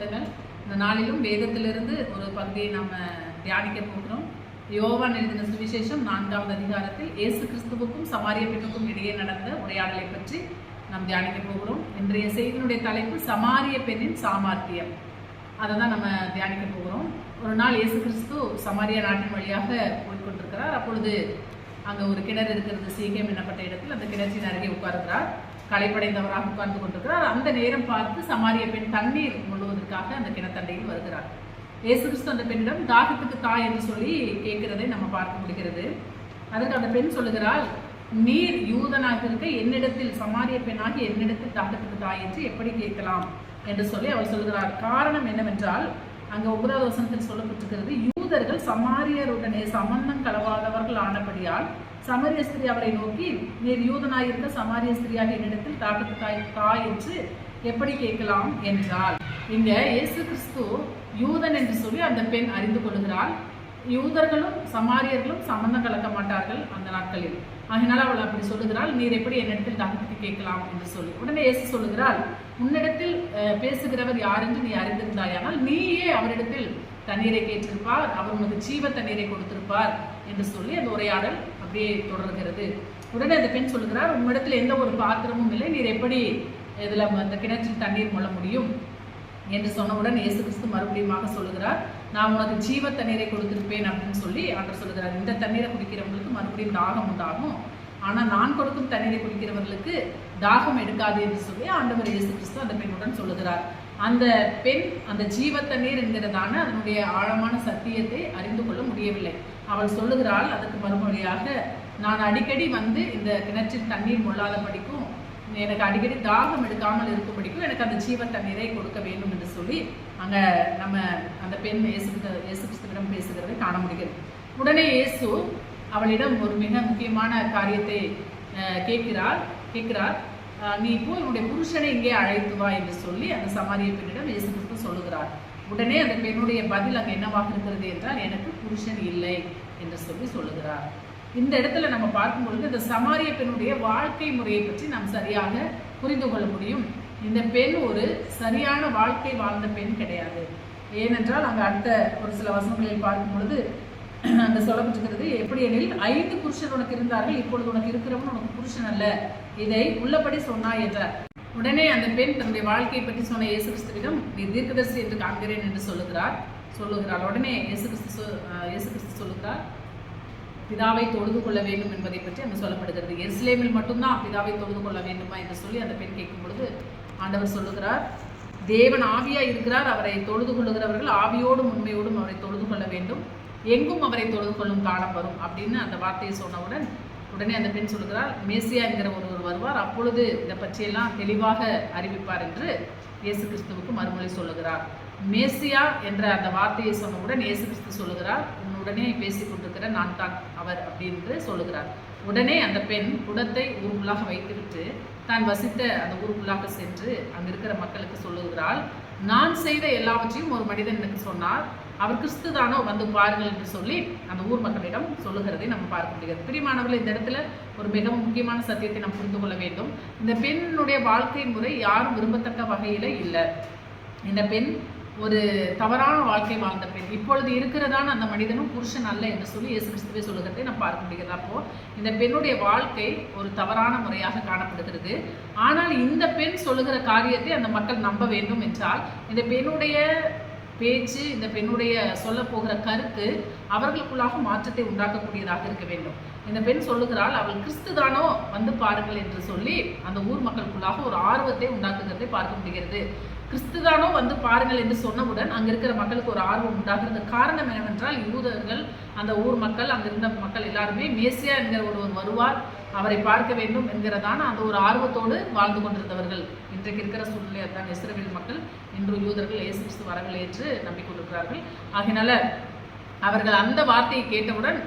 ஆசீர்வாதங்கள். இந்த நாளிலும் வேதத்திலிருந்து ஒரு பகுதியை நாம் தியானிக்க போகிறோம். யோவான் எழுதின சுவிசேஷம் 4வது அதிகாரத்தில் இயேசு கிறிஸ்துவுக்கும் சமாரிய பெண்ணுக்கும் இடையே நடந்த உரையாடலை பற்றி நாம் தியானிக்க போகிறோம். இன்றைய செய்தியினுடைய தலைப்பு சமாரிய பெண்ணின் சாமர்த்தியம். அதை தான் நம்ம தியானிக்க போகிறோம். ஒரு நாள் இயேசு கிறிஸ்து சமாரியா நாட்டின் வழியாக போய்கொண்டிருக்கிறார். அப்பொழுது அங்கே ஒரு கிணறு இருக்கிறது, சீகேம் என்னப்பட்ட இடத்தில். அந்த கிணற்றின் அருகே உட்கார்கிறார். களைப்படைந்தவராக உட்கார்ந்து கொண்டிருக்கிறார். அந்த நேரம் பார்த்து சமாரிய பெண் தண்ணீர் முழுவதற்காக அந்த கிணத்தண்டையில் வருகிறார். இயேசு கிறிஸ்து அந்த பெண்ணிடம் தாகத்துக்கு தா என்று சொல்லி கேட்கிறதை நம்ம பார்க்க முடிகிறது. அதற்கு அந்த பெண் சொல்லுகிறாள், நீர் யூதனாக இருக்க என்னிடத்தில், சமாரிய பெண்ணாகி என்னிடத்தில் தாகத்துக்கு தா என்று எப்படி கேட்கலாம் என்று சொல்லி அவள் சொல்கிறார். காரணம் என்னவென்றால், அங்கே 9வது வசனத்தில் சொல்லப்பட்டிருக்கிறது, யூதர்கள் சமாரியருடனே சம்பந்தம் கலவாதவர்கள் ஆனபடியால் சமாரிய ஸ்திரீ அவரை நோக்கி, நீர் யூதனாயிருக்க சமாரிய ஸ்திரீயாக என்னிடத்தில் தாகத்துக்கு தா என்று எப்படி கேட்கலாம் என்றால், இங்க இயேசு கிறிஸ்து யூதன் என்று சொல்லி அந்த பெண் அறிந்து கொள்கிறாள். யூதர்களும் சமாரியர்களும் சம்பந்தம் கலக்க மாட்டார்கள் அந்த நாட்களில். அதனால அவள் அப்படி சொல்லுகிறாள், நீர் எப்படி என்னிடத்தில் தாகத்துக்கு கேட்கலாம் என்று சொல்லி. உடனே இயேசு சொல்லுகிறாள், உன்னிடத்தில் பேசுகிறவர் யார் என்று நீ அறிந்திருந்தாயானால் நீயே அவரிடத்தில் தண்ணீரை கேட்டிருப்பார், அவர் உனக்கு ஜீவ தண்ணீரை கொடுத்திருப்பார் என்று சொல்லி அந்த உரையாடல் அப்படியே தொடர்கிறது. உடனே அந்த பெண் சொல்லுகிறார், உன்னிடத்தில் எந்த ஒரு பாத்திரமும் இல்லை, நீர் எப்படி இதில் அந்த கிணற்றில் தண்ணீர் மொள்ள முடியும் என்று சொன்னவுடன் இயேசு கிறிஸ்து மறுபடியும் சொல்லுகிறார், நான் உனக்கு ஜீவ தண்ணீரை கொடுத்திருப்பேன் அப்படின்னு சொல்லி ஆண்டவர் சொல்லுகிறார். இந்த தண்ணீரை குடிக்கிறவங்களுக்கு மறுபடியும் தாகம் உண்டாகும், ஆனால் நான் கொடுக்கும் தண்ணீரை குடிக்கிறவர்களுக்கு தாகம் எடுக்காது என்று சொல்லி ஆண்டவர் இயேசு கிறிஸ்து அந்த பெண்ணுடன் சொல்லுகிறார். அந்த பெண் அந்த ஜீவ தண்ணீர் என்கிறதான அதனுடைய ஆழமான சத்தியத்தை அறிந்து கொள்ள முடியவில்லை. அவள் சொல்லுகிறாள் அதற்கு மறுமொழியாக, நான் அடிக்கடி வந்து இந்த கிணற்றில் தண்ணீர் மொள்ளாத படிக்கும், எனக்கு அடிக்கடி தாகம் எடுக்காமல் இருக்கும்படிக்கும் எனக்கு அந்த ஜீவ தண்ணீரை கொடுக்க வேண்டும் என்று சொல்லி அங்கே நம்ம அந்த பெண் இயேசு கிறிஸ்துவிடம் பேசுகிறதை காண முடிகிறது. உடனே இயேசு அவளிடம் ஒரு மிக முக்கியமான காரியத்தை கேட்கிறார். நீ போய் உன்னுடைய புருஷனை இங்கே அழைத்து வா என்று சொல்லி அந்த சமாரிய பெண்ணிடம் இயேசு கிறிஸ்து சொல்லுகிறார். உடனே அந்த பெண்ணுடைய பதில் அங்கே என்னவாக இருக்கிறது என்றால், எனக்கு புருஷன் இல்லை என்று சொல்லி சொல்லுகிறார். இந்த இடத்துல நம்ம பார்க்கும்பொழுது இந்த சமாரிய பெண்ணுடைய வாழ்க்கை முறையை பற்றி நாம் சரியாக புரிந்து கொள்ள முடியும். இந்த பெண் ஒரு சரியான வாழ்க்கை வாழ்ந்த பெண் கிடையாது. ஏனென்றால் அங்கே அடுத்த ஒரு சில வசனங்களில் பார்க்கும் பொழுது அங்கே சொல்லப்பட்டிருக்கிறது, எப்படி எனில் 5 புருஷன் உனக்கு இருந்தார்கள், இப்பொழுது உனக்கு இருக்கிறவன் உனக்கு புருஷன் அல்ல, இதை உள்ளபடி சொன்னாய் என்றார். உடனே அந்த பெண் தன்னுடைய வாழ்க்கையை பற்றி சொன்ன இயேசு கிறிஸ்துவிடம், நீ தீர்க்கதரிசி என்று காண்கிறேன் என்று சொல்லுகிறார். உடனே இயேசு கிறிஸ்து சொல்லுகிறார், பிதாவை தொழுது கொள்ள வேண்டும் என்பதை பற்றி அங்கே சொல்லப்படுகிறது. எருசலேமில் மட்டும்தான் பிதாவை தொழுது கொள்ள வேண்டுமா என்று சொல்லி அந்த பெண் கேட்கும் பொழுது ஆண்டவர் சொல்லுகிறார், தேவன் ஆவியாய் இருக்கிறார், அவரை தொழுது கொள்ளுகிறவர்கள் ஆவியோடும் உண்மையோடும் அவரை தொழுது கொள்ள வேண்டும், எங்கும் அவரை தொழுது கொள்ளும் காலம் வரும் அப்படின்னு அந்த வார்த்தையை சொன்னவுடன் உடனே அந்த பெண் சொல்லுகிறார், மேசியா என்கிற ஒருவர் வருவார், அப்பொழுது இதை பற்றியெல்லாம் தெளிவாக அறிவிப்பார் என்று இயேசு கிறிஸ்துவுக்கு மறுமொழி சொல்லுகிறார். மேசியா என்ற அந்த வார்த்தையை சொன்னவுடன் இயேசு கிறிஸ்து சொல்லுகிறார், உன்னுடனே பேசிக் கொண்டிருக்கிற நான் தான் அவர் அப்படின்னு சொல்லுகிறார். உடனே அந்த பெண் குடத்தை ஊருக்குள்ளாக வைத்துவிட்டு தான் வசித்த அந்த ஊருக்குள்ளாக சென்று அங்கே இருக்கிற மக்களுக்கு சொல்லுகிறாள், நான் செய்த எல்லாவற்றையும் ஒரு மனிதன் எனக்கு சொன்னார், அவர் கிறிஸ்து தானோ, வந்து பாருங்கள் என்று சொல்லி அந்த ஊர் மக்களிடம் சொல்லுகிறதை நம்ம பார்க்க முடியாது. பிரியமானவர்கள், இந்த இடத்துல ஒரு மிகவும் முக்கியமான சத்தியத்தை நாம் புரிந்து கொள்ள வேண்டும். இந்த பெண்ணுடைய வாழ்க்கை முறை யாரும் விரும்பத்தக்க வகையில் இல்லை. இந்த பெண் ஒரு தவறான வாழ்க்கை வாழ்ந்த பெண். இப்பொழுது இருக்கிறதான அந்த மனிதனும் புருஷன் அல்ல என்று சொல்லி இயேசு கிறிஸ்துவை சொல்லுகிறதை நம்ம பார்க்க முடிகிறது. அப்போ இந்த பெண்ணுடைய வாழ்க்கை ஒரு தவறான முறையாக காணப்படுகிறது. ஆனால் இந்த பெண் சொல்லுகிற காரியத்தை அந்த மக்கள் நம்ப வேண்டும் என்றால், இந்த பெண்ணுடைய பேச்சு, இந்த பெண்ணுடைய சொல்ல போகிற கருத்து அவர்களுக்குள்ளாக மாற்றத்தை உண்டாக்கக்கூடியதாக இருக்க வேண்டும். இந்த பெண் சொல்லுகிறாள், அவள் கிறிஸ்து தானோ, வந்து பாருங்கள் என்று சொல்லி அந்த ஊர் மக்களுக்குள்ளாக ஒரு ஆர்வத்தை உண்டாக்குகிறதை பார்க்க முடிகிறது. கிறிஸ்துதானோ, வந்து பாருங்கள் என்று சொன்னவுடன் அங்கே இருக்கிற மக்களுக்கு ஒரு ஆர்வம் உண்டாகிறது. காரணம் என்னவென்றால், யூதர்கள், அந்த ஊர் மக்கள், அங்கிருந்த மக்கள் எல்லாருமே மேசியா என்கிற ஒருவர் வருவார், அவரை பார்க்க வேண்டும் என்கிறதான அந்த ஒரு ஆர்வத்தோடு வாழ்ந்து கொண்டிருந்தவர்கள். இன்றைக்கு இருக்கிற சூழ்நிலை தான். இஸ்ரவேல் மக்கள் இன்று யூதர்கள் இயேசு கிறிஸ்து வரவில்லை என்று நம்பிக்கொண்டிருக்கிறார்கள். ஆகையினால அவர்கள் அந்த வார்த்தையை கேட்டவுடன்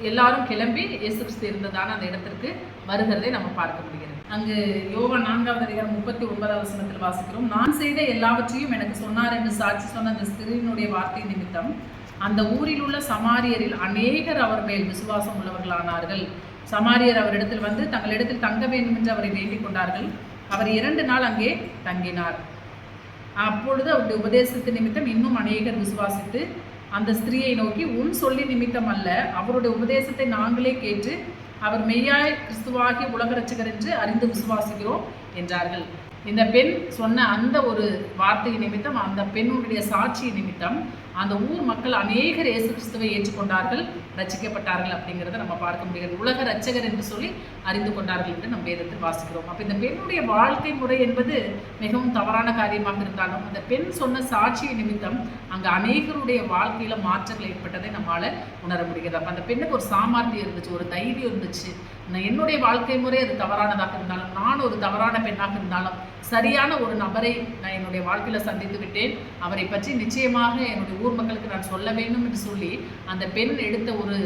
எல்லாரும் கிளம்பி இயேசு கிறிஸ்து இருந்ததான அந்த இடத்திற்கு வருகிறதை நம்ம பார்க்க முடிகிறது. அங்கு யோவான் 4வது அதிகாரம் 39வது வசனத்தில் வாசிக்கிறோம், நான் செய்த எல்லாவற்றையும் எனக்கு சொன்னார் என்று சாட்சி சொன்ன அந்த ஸ்திரீயினுடைய வார்த்தை நிமித்தம் அந்த ஊரில் உள்ள சமாரியரில் அநேகர் அவர் மேல் விசுவாசம் உள்ளவர்களானார்கள். சமாரியர் அவரிடத்தில் வந்து தங்களிடத்தில் தங்க வேண்டும் என்று அவரை வேண்டிக் கொண்டார்கள். அவர் 2 நாள் அங்கே தங்கினார். அப்பொழுது அவருடைய உபதேசத்தின் நிமித்தம் இன்னும் அநேகர் விசுவாசித்து அந்த ஸ்திரீயை நோக்கி, உன் சொல்லி நிமித்தம் அல்ல, அவருடைய உபதேசத்தை நாங்களே கேட்டு அவர் மெய்யாய் கிறிஸ்துவாகிய உலக ரட்சகர் என்று அறிந்து விசுவாசிக்கிறோம் என்றார்கள். இந்த பெண் சொன்ன அந்த ஒரு வார்த்தை நிமித்தம், அந்த பெண்ணுடைய சாட்சி நிமித்தம் அந்த ஊர் மக்கள் அநேகர் இயேசு கிறிஸ்துவை ஏற்றுக்கொண்டார்கள், ரட்சிக்கப்பட்டார்கள் அப்படிங்கிறத நம்ம பார்க்க முடிகிறது. உலக ரட்சகர் என்று சொல்லி அறிந்து கொண்டார்கள் என்று நம்ம வேதத்தில் வாசிக்கிறோம். அப்போ இந்த பெண்ணுடைய வாழ்க்கை முறை என்பது மிகவும் தவறான காரியமாக இருந்தாலும் அந்த பெண் சொன்ன சாட்சியை நிமித்தம் அங்கே அநேகருடைய வாழ்க்கையில மாற்றங்கள் ஏற்பட்டதை நம்மளால உணர முடிகிறது. அப்போ அந்த பெண்ணுக்கு ஒரு சாமர்த்தியம் இருந்துச்சு, ஒரு தைரியம் இருந்துச்சு. என்னுடைய வாழ்க்கை முறை அது தவறானதாக இருந்தாலும், நான் ஒரு தவறான பெண்ணாக இருந்தாலும், சரியான ஒரு நபரை நான் என்னுடைய வாழ்க்கையில் சந்தித்து விட்டேன், அவரை பற்றி நிச்சயமாக என்னுடைய ஊர் மக்களுக்கு நான் சொல்ல வேண்டும் என்று சொல்லி அந்த பெண் எடுத்த ஒரு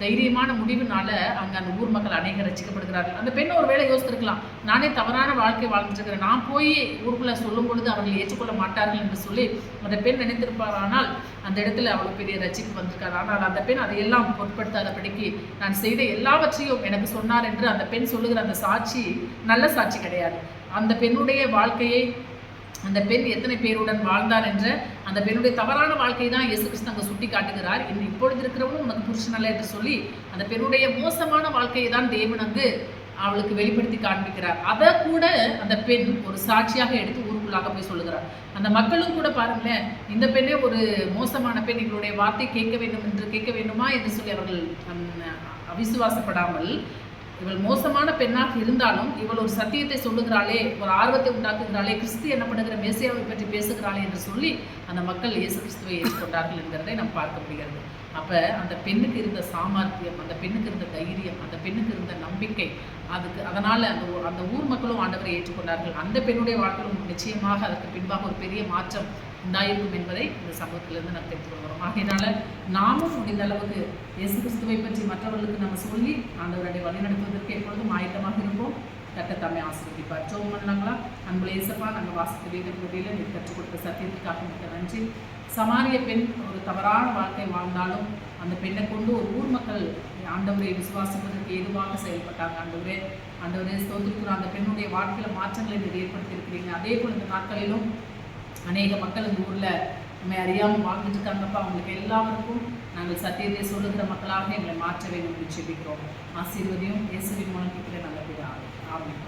தைரியமான முடிவுனால அங்கே அந்த ஊர் மக்கள் அநேகர் ரசிக்கப்படுகிறார்கள். அந்த பெண் ஒரு வேளை யோசித்திருக்கலாம், நானே தவறான வாழ்க்கை வாழ்ந்துருக்கிறேன், நான் போய் ஊருக்குள்ளே சொல்லும் பொழுது அவர்கள் ஏற்றுக்கொள்ள மாட்டார்கள் என்று சொல்லி அந்த பெண் நினைத்திருப்பார். ஆனால் அந்த இடத்துல அவ்வளோ பெரிய ரட்சிப்பு வந்திருக்காரு. ஆனால் அந்த பெண் அதையெல்லாம் பொருட்படுத்தாதபடிக்கு நான் செய்த எல்லாவற்றையும் எனக்கு சொன்னார் என்று அந்த பெண் சொல்லுகிற அந்த சாட்சி நல்ல சாட்சி கிடையாது. அந்த பெண்ணுடைய வாழ்க்கையை, அந்த பெண் எத்தனை பேருடன் வாழ்ந்தார் என்ற அந்த பெண்ணுடைய தவறான வாழ்க்கையை தான் இயேசு கிறிஸ்து அங்கே சுட்டி காட்டுகிறார். இப்பொழுது இருக்கிறவனும் உனக்கு புருஷன் அல்ல என்று சொல்லி அந்த பெண்ணுடைய மோசமான வாழ்க்கையை தான் தேவன் அங்கு அவளுக்கு வெளிப்படுத்தி காண்பிக்கிறார். அதை கூட அந்த பெண் ஒரு சாட்சியாக எடுத்து ஊருக்குள்ளாக போய் சொல்லுகிறார். அந்த மக்களும் கூட பாருங்களேன், இந்த பெண்ணே ஒரு மோசமான பெண், இவளுடைய வார்த்தை கேட்க வேண்டுமா என்று சொல்லி அவர்கள் அவிசுவாசப்படாமல், இவள் மோசமான பெண்ணாக இருந்தாலும் இவள் ஒரு சத்தியத்தை சொல்லுகிறாளே, ஒரு ஆர்வத்தை உண்டாக்குகிறாளே, கிறிஸ்து என்னப்படுகிற மேசியாவை பற்றி பேசுகிறாளே என்று சொல்லி அந்த மக்கள் இயேசு கிறிஸ்துவை ஏற்றுக்கொண்டார்கள் என்கிறதை நாம் பார்க்க முடிகிறது. அப்போ அந்த பெண்ணுக்கு இருந்த சாமர்த்தியம், அந்த பெண்ணுக்கு இருந்த தைரியம், அந்த பெண்ணுக்கு இருந்த நம்பிக்கை, அதனால் அந்த ஊர் மக்களும் ஆண்டவரை ஏற்றுக்கொண்டார்கள். அந்த பெண்ணுடைய வாழ்க்கையிலும் நிச்சயமாக அதற்கு பின்பாக ஒரு பெரிய மாற்றம் உண்டாயிருக்கும் என்பதை இந்த சமூகத்திலிருந்து நாம் தெரிந்து கொள்கிறோம். ஆகையினால நாமும் முடிந்த அளவுக்கு இயேசு கிறிஸ்துவை பற்றி மற்றவர்களுக்கு நம்ம சொல்லி ஆண்டவருடைய வழிநடத்துவதற்கு எப்பொழுதும் ஆயத்தமாக இருப்போம். கர்த்தர் ஆசீர்வதிப்பார். ஜெபம் பண்ணலாங்களா? அன்புள்ள இயேசப்பா, நாங்கள் வாசித்த வேத பகுதியில் நீர் கற்றுக் கொடுத்த சத்தியத்துக்காக மிக்க நன்றி. சமாரிய பெண் ஒரு தவறான வாழ்க்கை வாழ்ந்தாலும் அந்த பெண்ணை கொண்டு ஒரு ஊர் மக்கள் ஆண்டவரை விசுவாசிப்பதற்கு ஏதுவாக செயல்பட்டாங்க. ஆண்டவரே ஸ்தோத்திரிக்கிறோம். அந்த பெண்ணுடைய வாழ்க்கையில் மாற்றங்களை நீர் ஏற்படுத்தி இருக்கிறீங்க. அதே போல் இந்த நாட்களிலும் அநேக மக்கள் இந்த ஊரில் நம்ம அறியாமல் வாழ்ந்துட்டு இருக்காங்கப்பா. அவங்களுக்கு எல்லாருக்கும் நாங்கள் சத்தியத்தை சொல்லுகிற மக்களாக எங்களை மாற்ற வேண்டும் என்று ஜெபிக்கிறோம். ஆசீர்வதியும் இயேசுவின் மூலம் கேட்கிற நல்ல பிதாவே. ஆமென்.